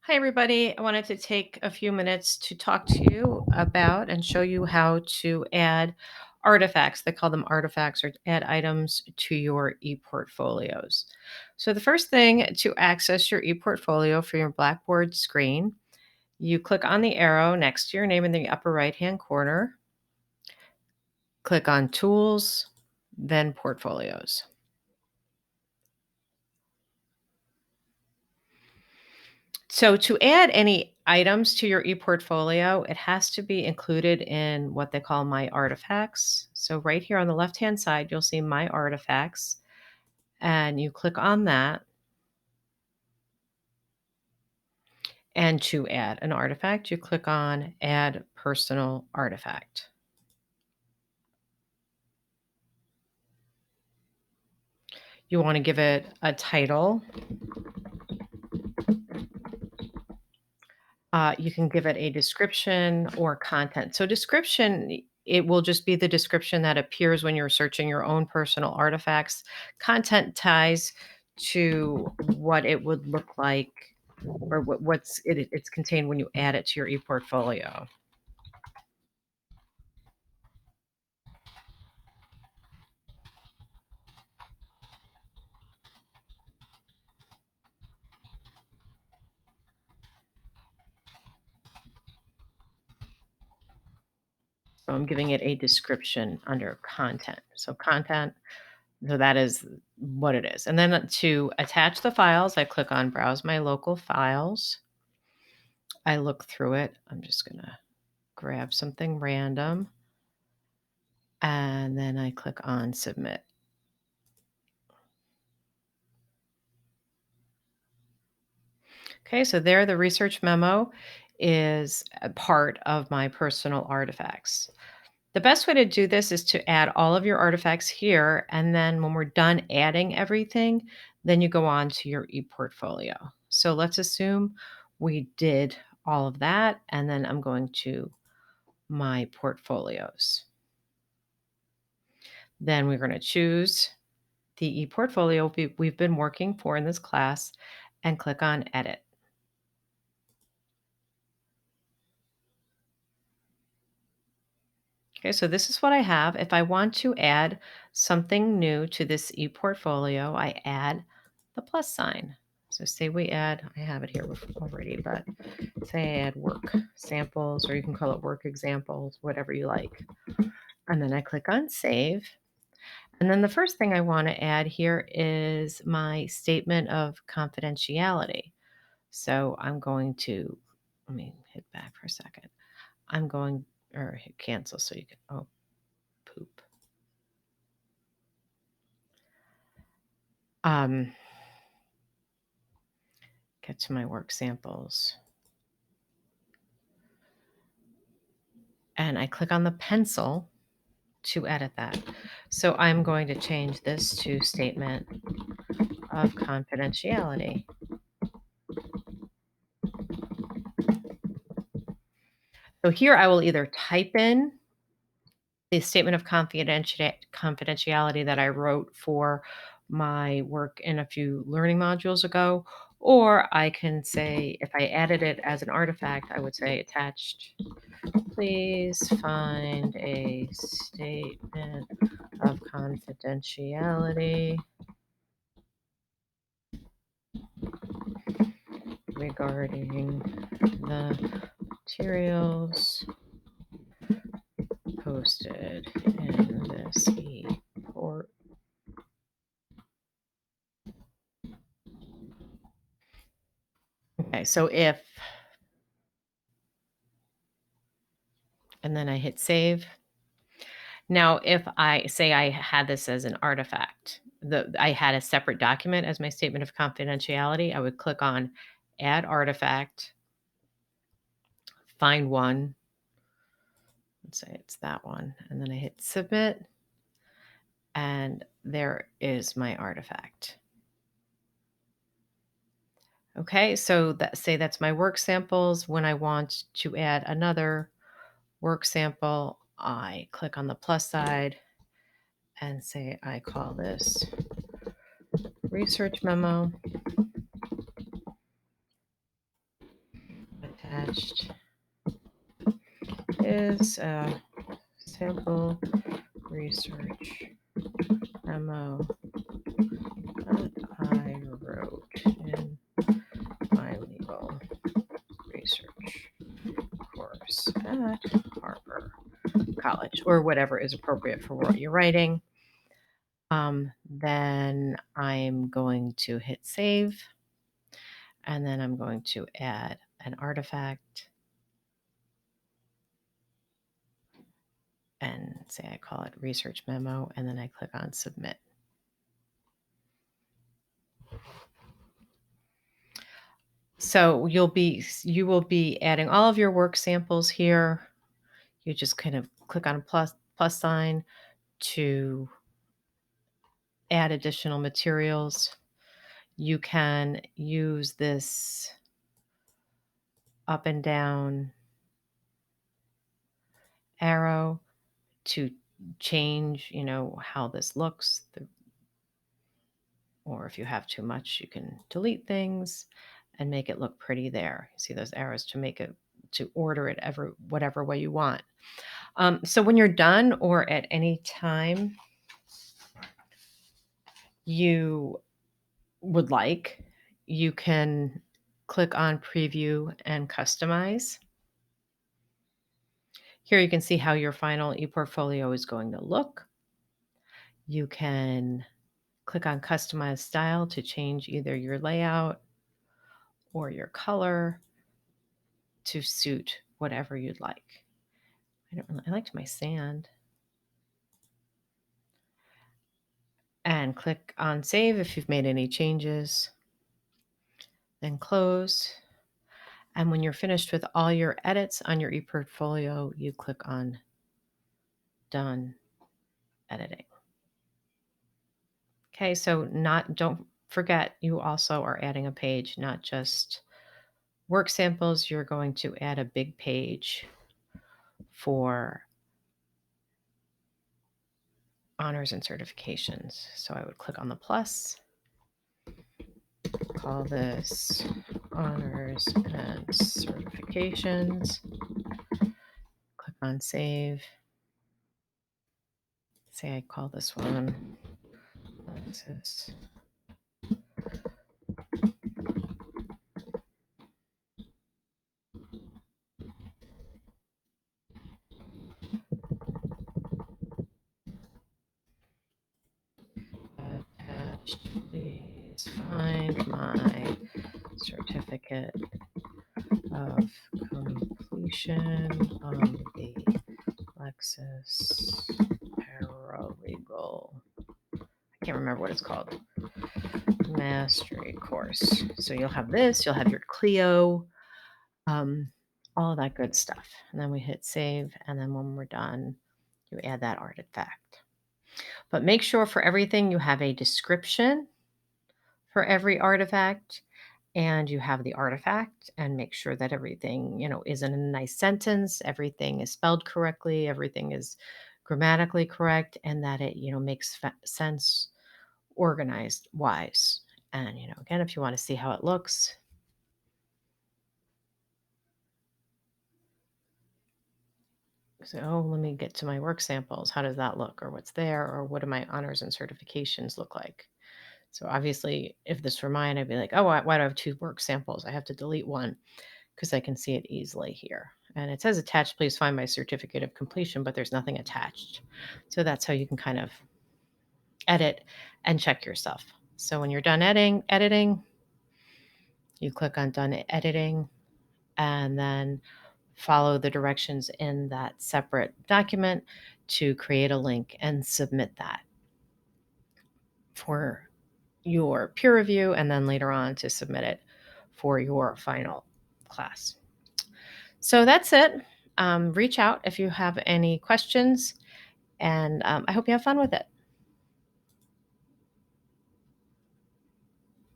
Hi, everybody. I wanted to take a few minutes to talk to you about and show you how to add artifacts. They call them artifacts or add items to your ePortfolios. So, the first thing to access your ePortfolio for your Blackboard screen, you click on the arrow next to your name in the upper right hand corner, click on Tools, then Portfolios. So to add any items to your ePortfolio, it has to be included in what they call My Artifacts. So right here on the left-hand side, you'll see My Artifacts, and you click on that. And to add an artifact, you click on Add Personal Artifact. You want to give it a title. You can give it a description or content. So description, it will just be the description that appears when you're searching your own personal artifacts. Content ties to what it would look like or it's contained when you add it to your ePortfolio. So I'm giving it a description under content. So content, so that is what it is. And then to attach the files, I click on Browse My Local Files. I look through it. I'm just going to grab something random, and then I click on Submit. Okay, so there the research memo is a part of my personal artifacts. The best way to do this is to add all of your artifacts here, and then when we're done adding everything, then you go on to your ePortfolio. So let's assume we did all of that, and then I'm going to my portfolios. Then we're going to choose the ePortfolio we've been working for in this class and click on Edit. Okay, so this is what I have. If I want to add something new to this ePortfolio, I add the plus sign. So say we add, I have it here already, but say I add work samples, or you can call it work examples, whatever you like. And then I click on Save. And then the first thing I want to add here is my statement of confidentiality. So I'm going to, let me hit back for a second. I'm going, or hit cancel so you can, oh, poop. Get to my work samples. And I click on the pencil to edit that. So I'm going to change this to statement of confidentiality. So here I will either type in the statement of confidentiality that I wrote for my work in a few learning modules ago, or I can say, if I added it as an artifact, I would say attached, please find a statement of confidentiality regarding the materials posted in this report. Okay, so if, and then I hit save. Now, if I say I had this as an artifact, I had a separate document as my statement of confidentiality, I would click on add artifact, find one. Let's say it's that one. And then I hit submit. And there is my artifact. Okay, so say that's my work samples. When I want to add another work sample, I click on the plus side and say I call this research memo. Attached is a sample research memo that I wrote in my legal research course at Harvard College, or whatever is appropriate for what you're writing. Then I'm going to hit save, and then I'm going to add an artifact and say I call it research memo, and then I click on submit. So you will be adding all of your work samples here. You just kind of click on a plus sign to add additional materials. You can use this up and down arrow to change, how this looks. Or if you have too much, you can delete things and make it look pretty there. See those arrows to order it whatever way you want. So when you're done, or at any time you would like, you can click on preview and customize. Here you can see how your final ePortfolio is going to look. You can click on customize style to change either your layout or your color to suit whatever you'd like. I liked my sand. And click on save if you've made any changes. Then close. And when you're finished with all your edits on your ePortfolio, you click on done editing. Okay, so don't forget, you also are adding a page, not just work samples. You're going to add a big page for honors and certifications. So I would click on the plus, call this honors and certifications, click on save. Say I call this one Alexis. Attached, please find my certificate of completion on the Lexis Paralegal. I can't remember what it's called. Mastery course. So you'll have this, you'll have your Clio, all of that good stuff. And then we hit save. And then when we're done, you add that artifact. But make sure for everything you have a description for every artifact, and you have the artifact, and make sure that everything, is in a nice sentence, everything is spelled correctly, everything is grammatically correct, and that it, makes sense, organized wise. And, again, if you want to see how it looks, so, let me get to my work samples. How does that look? Or what's there? Or what do my honors and certifications look like? So obviously, if this were mine, I'd be like, oh, why do I have two work samples? I have to delete one because I can see it easily here. And it says attached, please find my certificate of completion, but there's nothing attached. So that's how you can kind of edit and check yourself. So when you're done editing, you click on done editing, and then follow the directions in that separate document to create a link and submit that for your peer review, and then later on to submit it for your final class. So that's it. Reach out if you have any questions, and I hope you have fun with it.